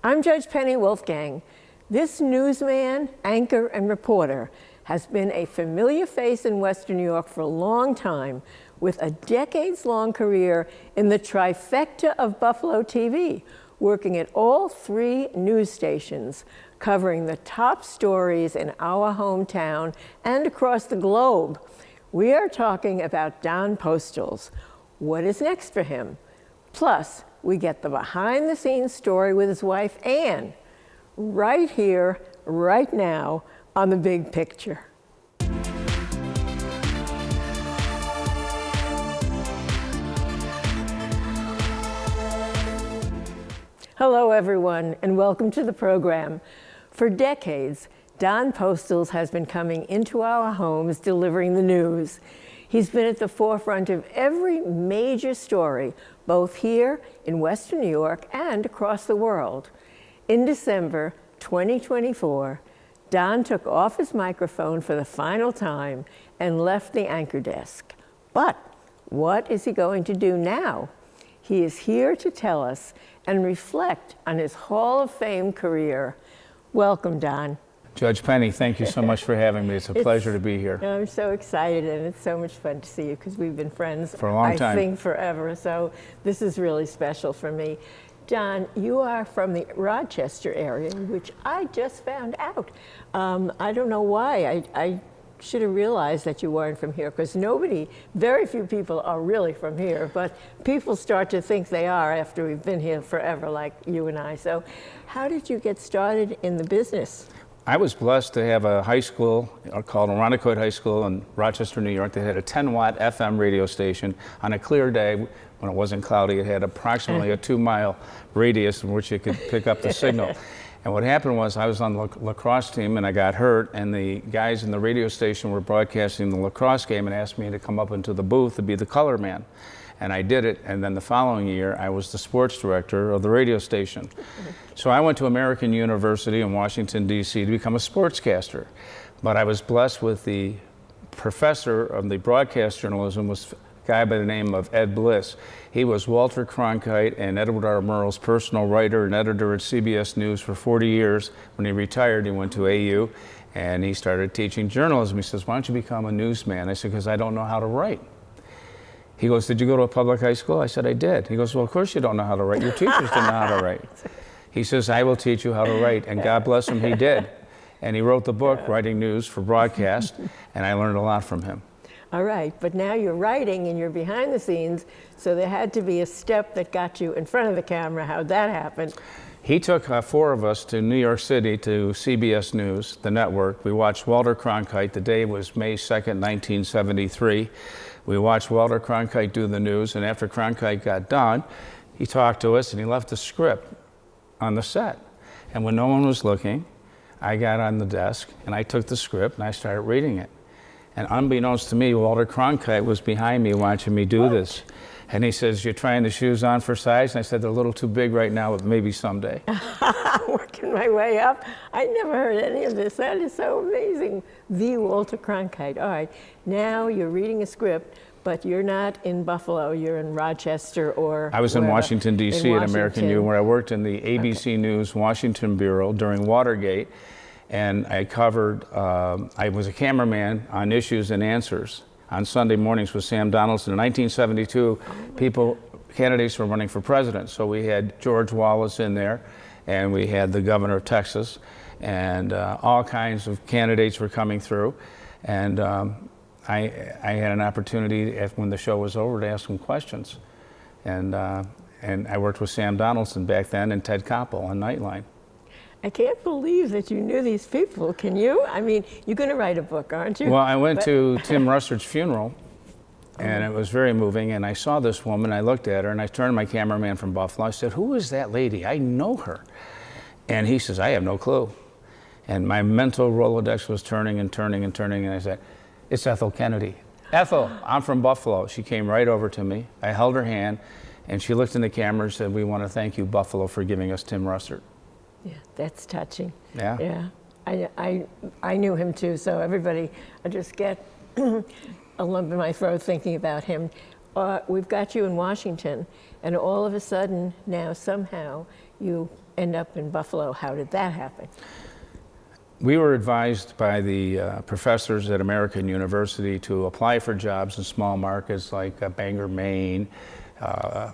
I'm Judge Penny Wolfgang. This newsman, anchor, and reporter has been a familiar face in Western New York for a long time, with a decades-long career in the trifecta of Buffalo TV, working at all three news stations, covering the top stories in our hometown and across the globe. We are talking about Don Postles. What is next for him? Plus, we get the behind-the-scenes story with his wife, Ann, right here, right now, on The Big Picture. Hello, everyone, and welcome to the program. For decades, Don Postles has been coming into our homes delivering the news. He's been at the forefront of every major story, both here in Western New York and across the world. In December 2024, Don took off his microphone for the final time and left the anchor desk. But what is he going to do now? He is here to tell us and reflect on his Hall of Fame career. Welcome, Don. Judge Penny, thank you so much for having me. It's a pleasure to be here. I'm so excited, and it's so much fun to see you because we've been friends for a long time. I think forever, so this is really special for me. Don, you are from the Rochester area, which I just found out. I don't know why. I should have realized that you weren't from here, because very few people are really from here, but people start to think they are after we've been here forever, like you and I. So how did you get started in the business? I was blessed to have a high school called Irondequoit High School in Rochester, New York, that had a 10-watt FM radio station. On a clear day, when it wasn't cloudy, it had approximately a 2-mile radius in which you could pick up the signal. And what happened was I was on the lacrosse team and I got hurt, and the guys in the radio station were broadcasting the lacrosse game and asked me to come up into the booth to be the color man. And I did it, and then the following year, I was the sports director of the radio station. So I went to American University in Washington, D.C. to become a sportscaster. But I was blessed with the professor of the broadcast journalism, was a guy by the name of Ed Bliss. He was Walter Cronkite and Edward R. Murrow's personal writer and editor at CBS News for 40 years. When he retired, he went to AU, and he started teaching journalism. He says, "Why don't you become a newsman?" I said, "Because I don't know how to write." He goes, "Did you go to a public high school?" I said, "I did." He goes, "Well, of course you don't know how to write. Your teachers didn't know how to write." He says, "I will teach you how to write." And God bless him, he did. And he wrote the book, Writing News for Broadcast, and I learned a lot from him. All right, but now you're writing and you're behind the scenes, so there had to be a step that got you in front of the camera. How'd that happen? He took 4 of us to New York City to CBS News, the network. We watched Walter Cronkite. The day was May 2nd, 1973. We watched Walter Cronkite do the news, and after Cronkite got done, he talked to us and he left a script on the set. And when no one was looking, I got on the desk and I took the script and I started reading it. And unbeknownst to me, Walter Cronkite was behind me watching me do this. And he says, "You're trying the shoes on for size?" And I said, "They're a little too big right now, but maybe someday." Working my way up. I never heard any of this. That is so amazing. The Walter Cronkite. All right, now you're reading a script, but you're not in Buffalo. You're in Rochester or I was in Washington, D.C. at American U, where I worked in the ABC News Washington Bureau during Watergate. And I covered, I was a cameraman on Issues and Answers on Sunday mornings with Sam Donaldson. In 1972, candidates were running for president. So we had George Wallace in there, and we had the governor of Texas, and all kinds of candidates were coming through. And I had an opportunity, when the show was over, to ask them questions. And I worked with Sam Donaldson back then and Ted Koppel on Nightline. I can't believe that you knew these people. Can you? I mean, you're going to write a book, aren't you? Well, I went to Tim Russerd's funeral, and it was very moving, and I saw this woman. I looked at her, and I turned to my cameraman from Buffalo. I said, "Who is that lady? I know her." And he says, "I have no clue." And my mental Rolodex was turning and turning and turning, and I said, "It's Ethel Kennedy." "Ethel, I'm from Buffalo." She came right over to me. I held her hand, and she looked in the camera and said, "We want to thank you, Buffalo, for giving us Tim Russerd." Yeah, that's touching. Yeah. Yeah. I knew him too, so everybody, I just get a lump in my throat thinking about him. We've got you in Washington, and all of a sudden now somehow you end up in Buffalo? How did that happen? We were advised by the professors at American University to apply for jobs in small markets like Bangor, Maine,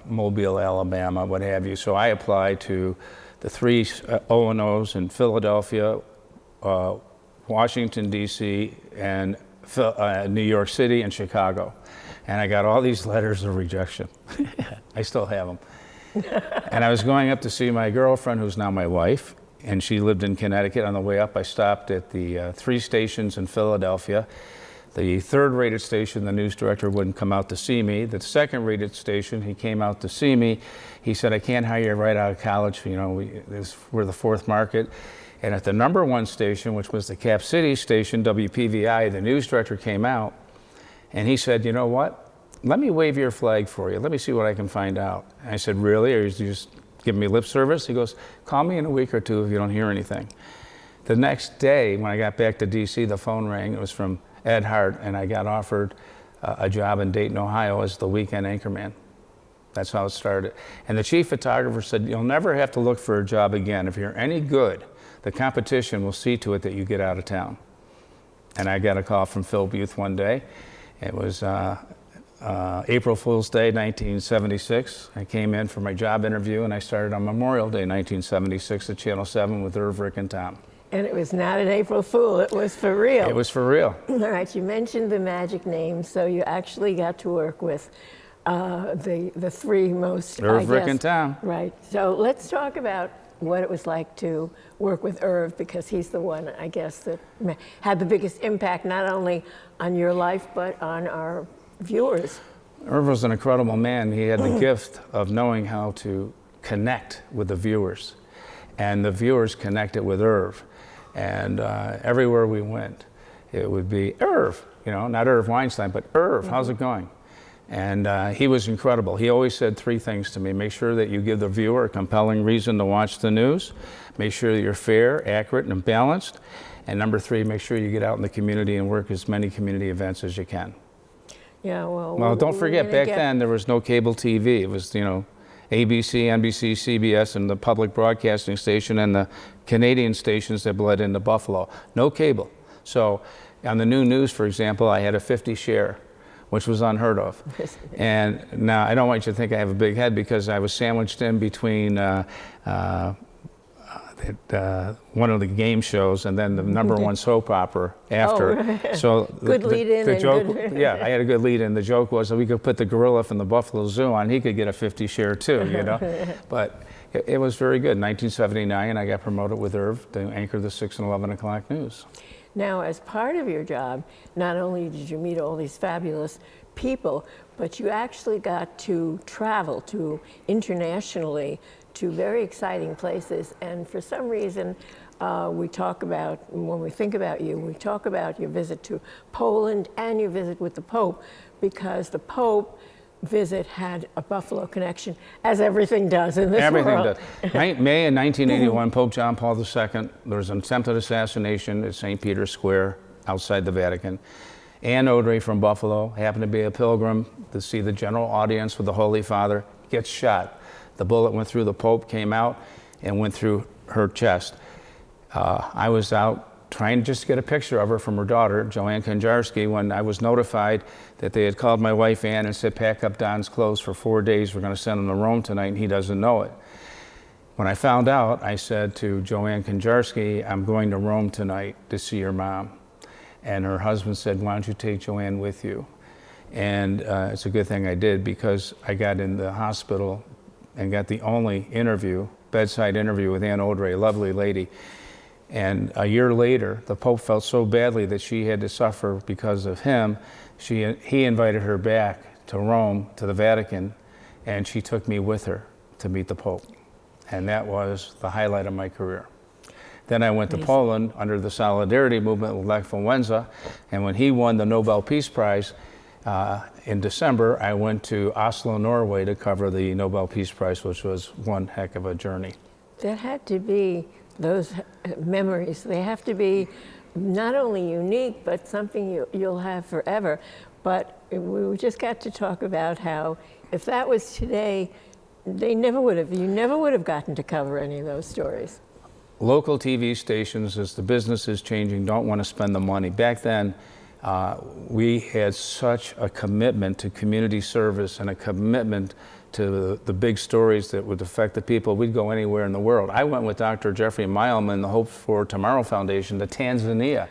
Mobile, Alabama, what have you. So I applied to the 3 O&Os in Philadelphia, Washington, D.C., and New York City and Chicago. And I got all these letters of rejection. I still have them. And I was going up to see my girlfriend, who's now my wife, and she lived in Connecticut. On the way up, I stopped at the 3 stations in Philadelphia. The 3rd-rated station, the news director wouldn't come out to see me. The 2nd-rated station, he came out to see me. He said, I can't hire you right out of college. You know, we're the 4th market. And at the number 1 station, which was the Cap City station, WPVI, the news director came out, and he said, you know what? Let me wave your flag for you. Let me see what I can find out. And I said, really? Or are you just giving me lip service? He goes, call me in a week or 2 if you don't hear anything. The next day, when I got back to D.C., the phone rang. It was from Ed Hart, and I got offered a job in Dayton, Ohio as the weekend anchorman. That's how it started. And the chief photographer said, you'll never have to look for a job again. If you're any good, the competition will see to it that you get out of town. And I got a call from Phil Buth one day. It was April Fool's Day, 1976. I came in for my job interview, and I started on Memorial Day, 1976 at Channel 7 with Irv, Rick, and Tom. And it was not an April Fool, it was for real. It was for real. All right, you mentioned the magic names, so you actually got to work with the 3 most, Irv, Rick, and Tom. Right, so let's talk about what it was like to work with Irv, because he's the one, I guess, that had the biggest impact, not only on your life, but on our viewers. Irv was an incredible man. He had the gift of knowing how to connect with the viewers, and the viewers connected with Irv. And everywhere we went, it would be Irv, you know, not Irv Weinstein, but Irv, how's it going? And he was incredible. He always said 3 things to me. Make sure that you give the viewer a compelling reason to watch the news. Make sure that you're fair, accurate, and balanced. And number 3, make sure you get out in the community and work as many community events as you can. Yeah, well, don't forget, back then there was no cable TV. It was, you know, ABC, NBC, CBS, and the public broadcasting station and the Canadian stations that bled into Buffalo. No cable. So on the new news, for example, I had a 50 share, which was unheard of. And now I don't want you to think I have a big head, because I was sandwiched in between one of the game shows and then the number 1 soap opera after. Oh, right. So good lead-in. The joke, yeah, I had a good lead-in. The joke was that we could put the gorilla from the Buffalo Zoo on. He could get a 50 share too, you know. But it was very good. In 1979, I got promoted with Irv to anchor the 6 and 11 o'clock news. Now, as part of your job, not only did you meet all these fabulous people, but you actually got to travel to internationally to very exciting places. And for some reason, we talk about, when we think about you, we talk about your visit to Poland and your visit with the Pope, because the Pope visit had a Buffalo connection, as everything does in this world. Everything does. May in 1981, Pope John Paul II, there was an attempted assassination at St. Peter's Square outside the Vatican. Ann Odre from Buffalo happened to be a pilgrim to see the general audience with the Holy Father, gets shot. The bullet went through the Pope, came out, and went through her chest. I was out trying just to get a picture of her from her daughter, Joanne Konjarski, when I was notified that they had called my wife Ann and said, pack up Don's clothes for 4 days. We're going to send him to Rome tonight, and he doesn't know it. When I found out, I said to Joanne Konjarski, I'm going to Rome tonight to see your mom. And her husband said, why don't you take Joanne with you? And it's a good thing I did, because I got in the hospital and got the only interview, bedside interview with Ann Odre, a lovely lady. And a year later, the Pope felt so badly that she had to suffer because of him. He invited her back to Rome, to the Vatican, and she took me with her to meet the Pope. And that was the highlight of my career. Then I went to Poland under the Solidarity movement with Lech Wałęsa, and when he won the Nobel Peace Prize in December, I went to Oslo, Norway to cover the Nobel Peace Prize, which was one heck of a journey. That had to be, those memories, they have to be not only unique, but something you'll have forever. But we just got to talk about how, if that was today, They never would have. You never would have gotten to cover any of those stories. Local TV stations, as the business is changing, don't want to spend the money. Back then, we had such a commitment to community service and a commitment to the big stories that would affect the people. We'd go anywhere in the world. I went with Dr. Jeffrey Mileman, the Hope for Tomorrow Foundation, to Tanzania,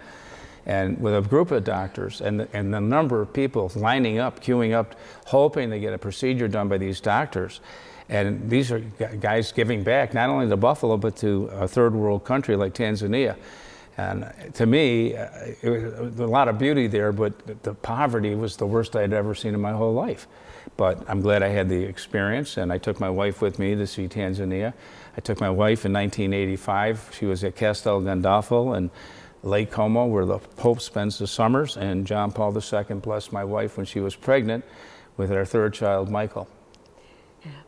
and with a group of doctors, and the number of people lining up, queuing up, hoping to get a procedure done by these doctors. And these are guys giving back not only to Buffalo, but to a third world country like Tanzania. And to me, it was a lot of beauty there, but the poverty was the worst I'd ever seen in my whole life. But I'm glad I had the experience, and I took my wife with me to see Tanzania. I took my wife in 1985. She was at Castel Gandolfo and Lake Como, where the Pope spends the summers, and John Paul II blessed my wife when she was pregnant with our third child, Michael.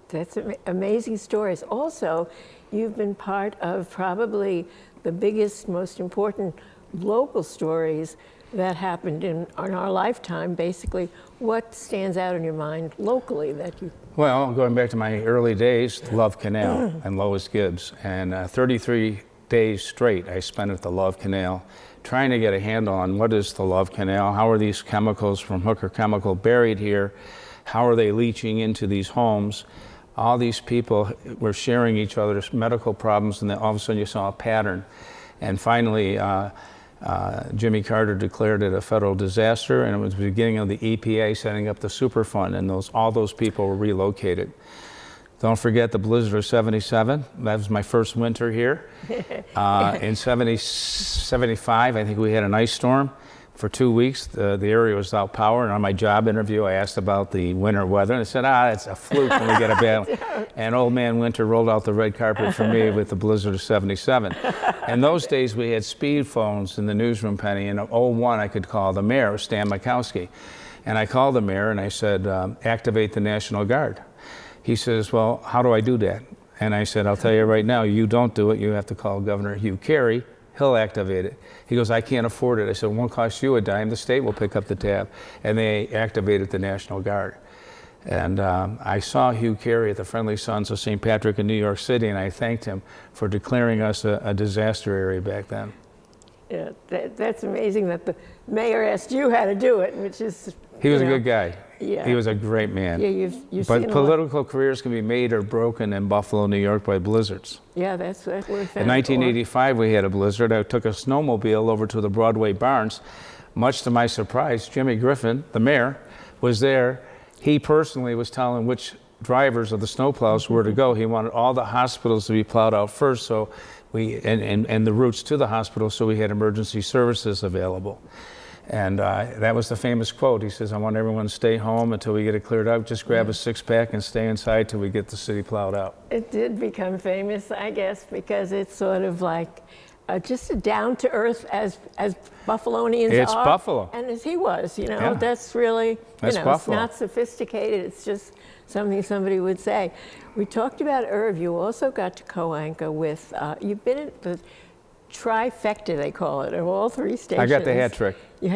That's amazing stories. Also, you've been part of probably the biggest, most important local stories that happened in our lifetime. Basically, what stands out in your mind locally that you... Well, going back to my early days, Love Canal and Lois Gibbs. And 33 days straight I spent at the Love Canal trying to get a handle on what is the Love Canal, how are these chemicals from Hooker Chemical buried here, how are they leaching into these homes. All these people were sharing each other's medical problems, and then all of a sudden you saw a pattern. And finally, Jimmy Carter declared it a federal disaster, and it was the beginning of the EPA setting up the Superfund, and all those people were relocated. Don't forget the blizzard of '77. That was my first winter here. In '75, I think we had an ice storm. For 2 weeks, the area was without power, and on my job interview, I asked about the winter weather, and they said, it's a fluke when we get a bad one. And old man Winter rolled out the red carpet for me with the blizzard of '77. In those days, we had speed phones in the newsroom, Penny, and in '01, I could call the mayor, Stan Mikowski. And I called the mayor, and I said, activate the National Guard. He says, well, how do I do that? And I said, I'll tell you right now, you don't do it. You have to call Governor Hugh Carey. He'll activate it. He goes, I can't afford it. I said, it won't cost you a dime. The state will pick up the tab. And they activated the National Guard. And I saw Hugh Carey at the Friendly Sons of St. Patrick in New York City, and I thanked him for declaring us a disaster area back then. Yeah, that's amazing that the mayor asked you how to do it, which is... He was a good guy. Yeah. He was a great man. Yeah, you've but seen political careers can be made or broken in Buffalo, New York by blizzards. Yeah, that's what we're In 1985, we had a blizzard. I took a snowmobile over to the Broadway Barns. Much to my surprise, Jimmy Griffin, the mayor, was there. He personally was telling which drivers of the snowplows were to go. He wanted all the hospitals to be plowed out first, so and the routes to the hospital, so we had emergency services available. And that was the famous quote. He says, I want everyone to stay home until we get it cleared out. Just grab a six-pack and stay inside till we get the city plowed out. It did become famous, I guess, because it's sort of like just a down-to-earth as Buffalonians it's are. Buffalo. And as he was, Yeah. That's really, That's it's Buffalo. not sophisticated. It's just something somebody would say. We talked about Irv. You also got to co-anchor with, you've been in the trifecta, they call it, of all three stations. I got the hat trick. You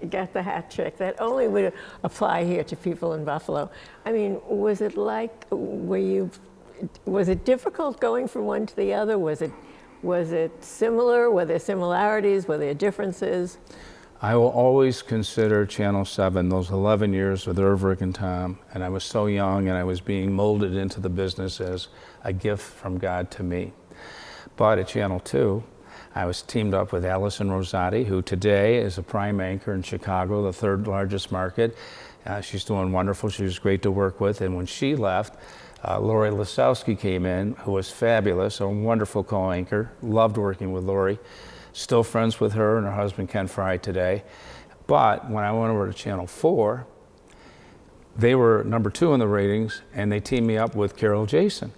got the hat trick. That only would apply here to people in Buffalo. I mean, was it like, was it difficult going from one to the other? Was it similar? Were there similarities? Were there differences? I will always consider Channel 7, those 11 years with Irv, Rick, and Tom, and I was so young and I was being molded into the business as a gift from God to me. But at Channel 2, I was teamed up with Allison Rosati, who today is a prime anchor in Chicago, the third largest market. She's doing wonderful. She was great to work with. And when she left, Lori Lasowski came in, who was fabulous, a wonderful co-anchor. Loved working with Lori. Still friends with her and her husband, Ken Fry, today. But when I went over to Channel 4, they were number 2 in the ratings, and they teamed me up with Carol Jason,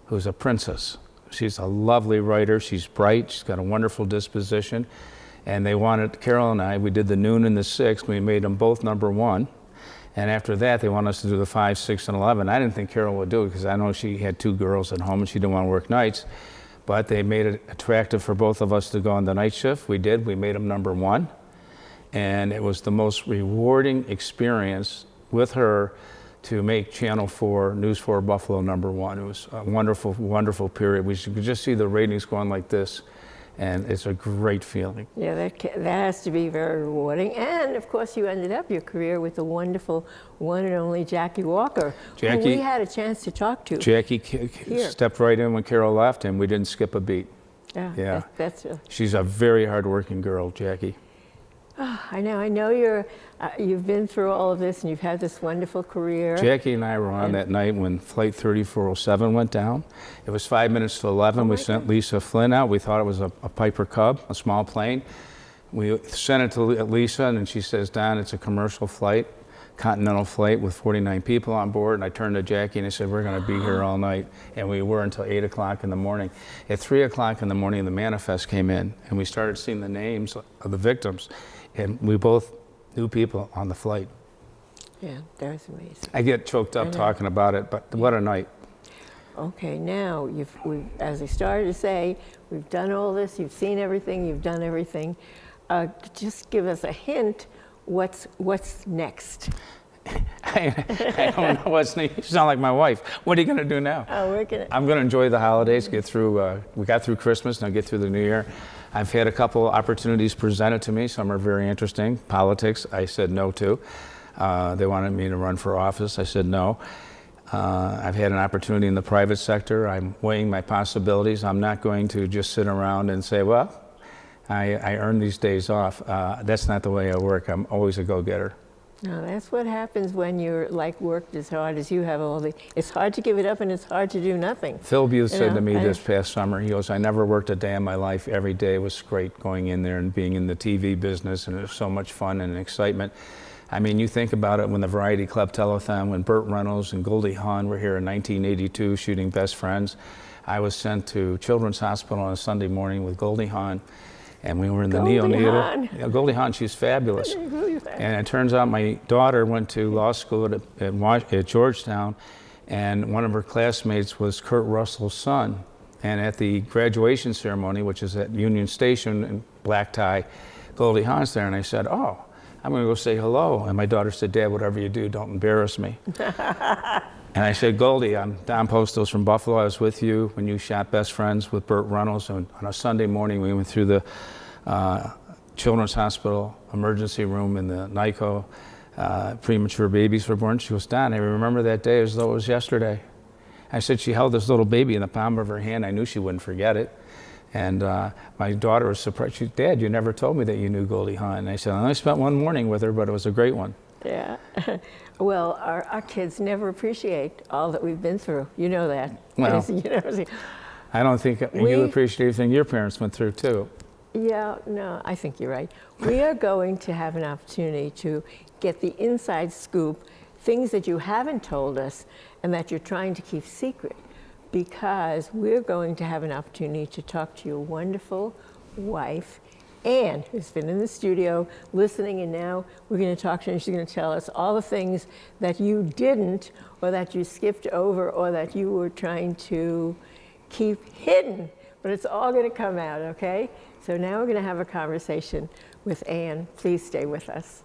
who's a princess. She's a lovely writer. She's bright. She's got a wonderful disposition. And they wanted, Carol and I, we did the noon and the 6. We made them both number 1. And after that, they wanted us to do the 5, 6, and 11. I didn't think Carol would do it because I know she had 2 girls at home and she didn't want to work nights. But they made it attractive for both of us to go on the night shift. We did. We made them number 1. And it was the most rewarding experience with her to make Channel 4, News 4 Buffalo #1. It was a wonderful, wonderful period. We could just see the ratings going like this, and it's a great feeling. Yeah, that has to be very rewarding. And of course, you ended up your career with the wonderful one and only Jackie Walker, who we had a chance to talk to. Jackie stepped right in when Carol left, and we didn't skip a beat. Yeah. That's She's a very hard-working girl, Jackie. Oh, I know you've been through all of this and you've had this wonderful career. Jackie and I were on that night when Flight 3407 went down. It was 5 minutes to 11. We sent Lisa Flynn out. We thought it was a Piper Cub, a small plane. We sent it to Lisa, and she says, Don, it's a commercial flight, continental flight with 49 people on board. And I turned to Jackie and I said, we're going to be here all night. And we were until 8 o'clock in the morning. At 3 o'clock in the morning, the manifest came in, and we started seeing the names of the victims. And we both knew people on the flight. Yeah, that was amazing. I get choked up talking about it, but what a night. Okay, now, as I started to say, we've done all this, you've seen everything, you've done everything. Just give us a hint, what's next? I don't know what's next. You sound like my wife. What are you going to do now? Oh, I'm going to enjoy the holidays, get through, we got through Christmas, now get through the New Year. I've had a couple opportunities presented to me. Some are very interesting. Politics, I said no to. They wanted me to run for office. I said no. I've had an opportunity in the private sector. I'm weighing my possibilities. I'm not going to just sit around and say, well, I earn these days off. That's not the way I work. I'm always a go-getter. No, that's what happens when you're worked as hard as you have it's hard to give it up and it's hard to do nothing. Phil Buse said to me this past summer, he goes, I never worked a day in my life. Every day was great going in there and being in the TV business, and it was so much fun and excitement. I mean, you think about it when the Variety Club Telethon, when Burt Reynolds and Goldie Hawn were here in 1982 shooting Best Friends. I was sent to Children's Hospital on a Sunday morning with Goldie Hawn. And we were in the neonatal. Yeah, Goldie Hawn, she's fabulous. And it turns out my daughter went to law school at Georgetown, and one of her classmates was Kurt Russell's son. And at the graduation ceremony, which is at Union Station in black tie, Goldie Hawn's there, and I said, oh, I'm going to go say hello. And my daughter said, Dad, whatever you do, don't embarrass me. And I said, Goldie, I'm Don Postles from Buffalo. I was with you when you shot Best Friends with Burt Reynolds. And on a Sunday morning, we went through the Children's Hospital emergency room in the NICO. Premature babies were born. She goes, Don, I remember that day as though it was yesterday. I said, she held this little baby in the palm of her hand. I knew she wouldn't forget it. And my daughter was surprised. She said, Dad, you never told me that you knew Goldie Hawn. And I said, I only spent one morning with her, but it was a great one. Yeah. Well, our kids never appreciate all that we've been through. You know that. Well, I don't think you appreciate everything your parents went through, too. Yeah, no, I think you're right. We are going to have an opportunity to get the inside scoop, things that you haven't told us and that you're trying to keep secret, because we're going to have an opportunity to talk to your wonderful wife, Anne, who's been in the studio listening, and now we're going to talk to her and she's going to tell us all the things that you didn't, or that you skipped over, or that you were trying to keep hidden. But it's all going to come out, okay? So now we're going to have a conversation with Anne. Please stay with us.